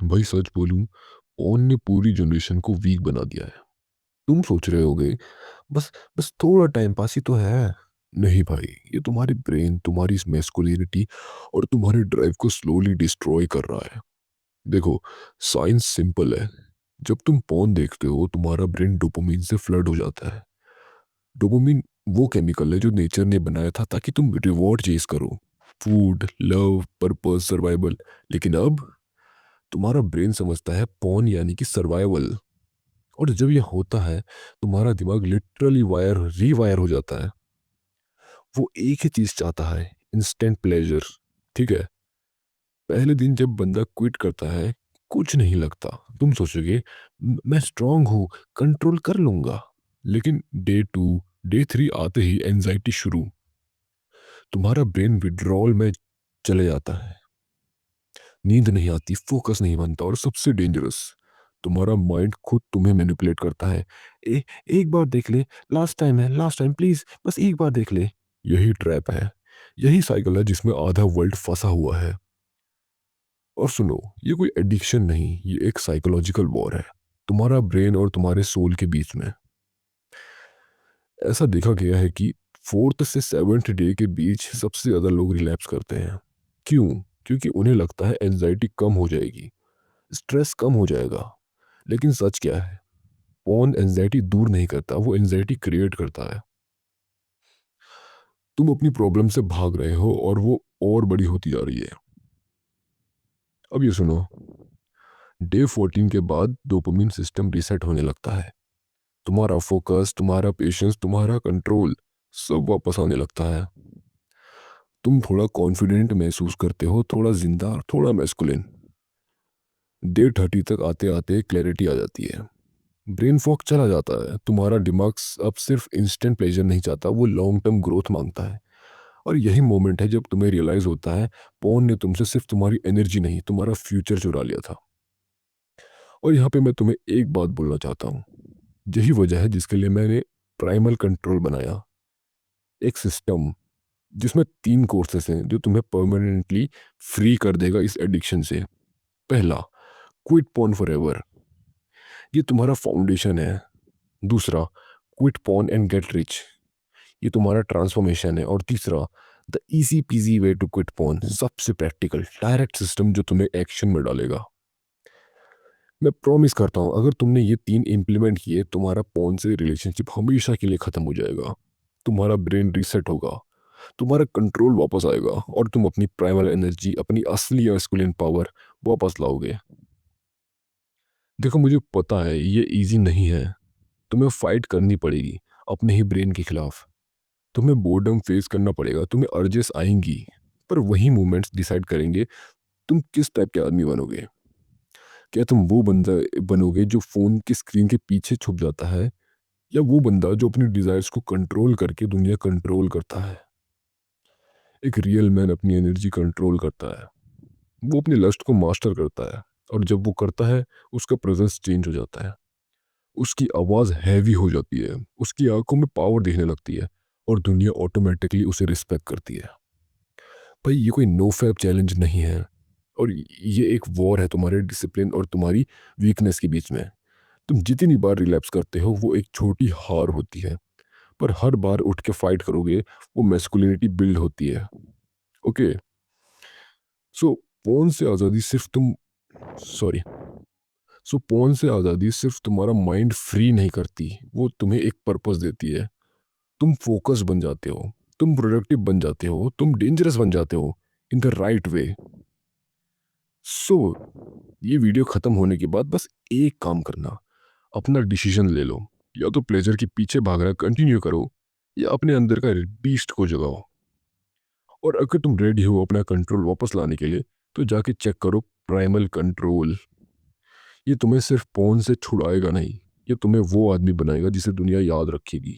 भाई सच बोलूं, फोन ने पूरी जनरेशन को वीक बना दिया है। तुम सोच रहे होगे बस बस थोड़ा टाइम पास ही तो है। नहीं भाई, ये तुम्हारी ब्रेन, तुम्हारी मैस्कुलिनिटी और तुम्हारे ड्राइव को स्लोली डिस्ट्रॉय कर रहा है। देखो, साइंस सिंपल है। जब तुम पोर्न देखते हो तुम्हारा ब्रेन डोपामिन से फ्लड हो जाता है। डोपामिन वो केमिकल है जो नेचर ने बनाया था ताकि तुम रिवॉर्ड चेज करो, फूड, लव, पर्पस, सर्वाइवल। लेकिन अब तुम्हारा ब्रेन समझता है पोर्न यानी कि सर्वाइवल। और जब ये होता है तुम्हारा दिमाग लिटरली वायर रीवायर हो जाता है। वो एक ही चीज चाहता है, इंस्टेंट प्लेजर। ठीक है, पहले दिन जब बंदा क्विट करता है कुछ नहीं लगता। तुम सोचोगे मैं स्ट्रांग हूं, कंट्रोल कर लूंगा। लेकिन डे 2, डे 3 आते ही एंजाइटी शुरू। तुम्हारा ब्रेन विड्रॉल में चले जाता है, नींद नहीं आती, फोकस नहीं बनता और सबसे डेंजरस, तुम्हारा माइंड खुद तुम्हें मैनिपुलेट करता है। एक बार देख ले, लास्ट टाइम है, लास्ट टाइम प्लीज, बस एक बार देख ले। यही ट्रैप है, यही साइकिल है जिसमें आधा वर्ल्ड फंसा हुआ है। और सुनो, ये कोई एडिक्शन नहीं, ये एक साइकोलॉजिकल वॉर है, तुम्हारा ब्रेन और तुम्हारे सोल के बीच में। ऐसा देखा गया है कि 4th से 7th डे के बीच सबसे ज्यादा लोग रिलैप्स करते हैं। क्यों? क्योंकि उन्हें लगता है एंजाइटी कम हो जाएगी, स्ट्रेस कम हो जाएगा। लेकिन सच क्या है? पॉर्न एंजाइटी दूर नहीं करता, वो एंजाइटी क्रिएट करता है। तुम अपनी प्रॉब्लम से भाग रहे हो और वो और बड़ी होती जा रही है। अब ये सुनो, डे 14 के बाद डोपामिन सिस्टम रीसेट होने लगता है। तुम्हारा फोकस, तुम्हारा पेशेंस, तुम्हारा कंट्रोल सब वापस आने लगता है। तुम थोड़ा कॉन्फिडेंट महसूस करते हो, थोड़ा जिंदा, थोड़ा मैस्कुलिन। डे 30 तक आते आते क्लैरिटी आ जाती है, ब्रेन फॉग चला जाता है। तुम्हारा दिमाग अब सिर्फ इंस्टेंट प्लेजर नहीं चाहता, वो लॉन्ग टर्म ग्रोथ मांगता है। और यही मोमेंट है जब तुम्हें रियलाइज होता है पॉर्न ने तुमसे सिर्फ तुम्हारी एनर्जी नहीं, तुम्हारा फ्यूचर चुरा लिया था। और यहाँ पे मैं तुम्हें एक बात बोलना चाहता हूँ, यही वजह है जिसके लिए मैंने प्राइमल कंट्रोल बनाया, एक सिस्टम जिसमें 3 कोर्सेस हैं जो तुम्हें परमानेंटली फ्री कर देगा इस एडिक्शन से। पहला, क्विट पॉर्न फॉर एवर, ये तुम्हारा फाउंडेशन है। दूसरा, quit porn and get rich, ये तुम्हारा ट्रांसफॉर्मेशन है। और तीसरा, the easy peasy way to quit porn, सबसे प्रैक्टिकल डायरेक्ट सिस्टम जो तुम्हें एक्शन में डालेगा। मैं प्रॉमिस करता हूँ, अगर तुमने ये 3 इम्प्लीमेंट किए तुम्हारा पॉर्न से रिलेशनशिप हमेशा के लिए खत्म हो जाएगा। तुम्हारा ब्रेन रीसेट होगा, तुम्हारा कंट्रोल वापस आएगा और तुम अपनी प्राइमल एनर्जी, अपनी असली मैस्कुलिन पावर वापस लाओगे। देखो, मुझे पता है ये इजी नहीं है, तुम्हें फाइट करनी पड़ेगी अपने ही ब्रेन के खिलाफ। तुम्हें बोर्डम फेस करना पड़ेगा, तुम्हें अर्जेस आएंगी। पर वही मोमेंट्स डिसाइड करेंगे तुम किस टाइप के आदमी बनोगे। क्या तुम वो बंदा बनोगे जो फोन की स्क्रीन के पीछे छुप जाता है, या वो बंदा जो अपनी डिजायर्स को कंट्रोल करके दुनिया कंट्रोल करता है। एक रियल मैन अपनी एनर्जी कंट्रोल करता है, वो अपनी लस्ट को मास्टर करता है। और जब वो करता है उसका प्रेजेंस चेंज हो जाता है, उसकी आवाज हैवी हो जाती है, उसकी आंखों में पावर दिखने लगती है और दुनिया ऑटोमेटिकली उसे रिस्पेक्ट करती है। भाई, ये कोई नो फैप चैलेंज नहीं है, और ये एक वॉर है तुम्हारे डिसिप्लिन और तुम्हारी वीकनेस के बीच में। तुम जितनी बार रिलैप्स करते हो वो एक छोटी हार होती है, पर हर बार उठ के फाइट करोगे वो मैस्कुलिनिटी बिल्ड होती है। ओके, सो पोर्न से आज़ादी सिर्फ तुम सॉरी सो पोर्न से आज़ादी सिर्फ तुम्हारा माइंड फ्री नहीं करती, वो तुम्हें एक पर्पस देती है। तुम फोकस बन जाते हो, तुम प्रोडक्टिव बन जाते हो, तुम डेंजरस बन जाते हो, इन द राइट वे। सो ये वीडियो खत्म होने के बाद बस एक काम करना, अपना डिसीजन ले लो। या तो प्लेजर के पीछे भागना कंटिन्यू करो, या अपने अंदर का बीस्ट को जगाओ। और अगर तुम रेडी हो अपना कंट्रोल वापस लाने के लिए, तो जाके चेक करो प्राइमल कंट्रोल। ये तुम्हें सिर्फ फोन से छुड़ाएगा नहीं, ये तुम्हें वो आदमी बनाएगा जिसे दुनिया याद रखेगी।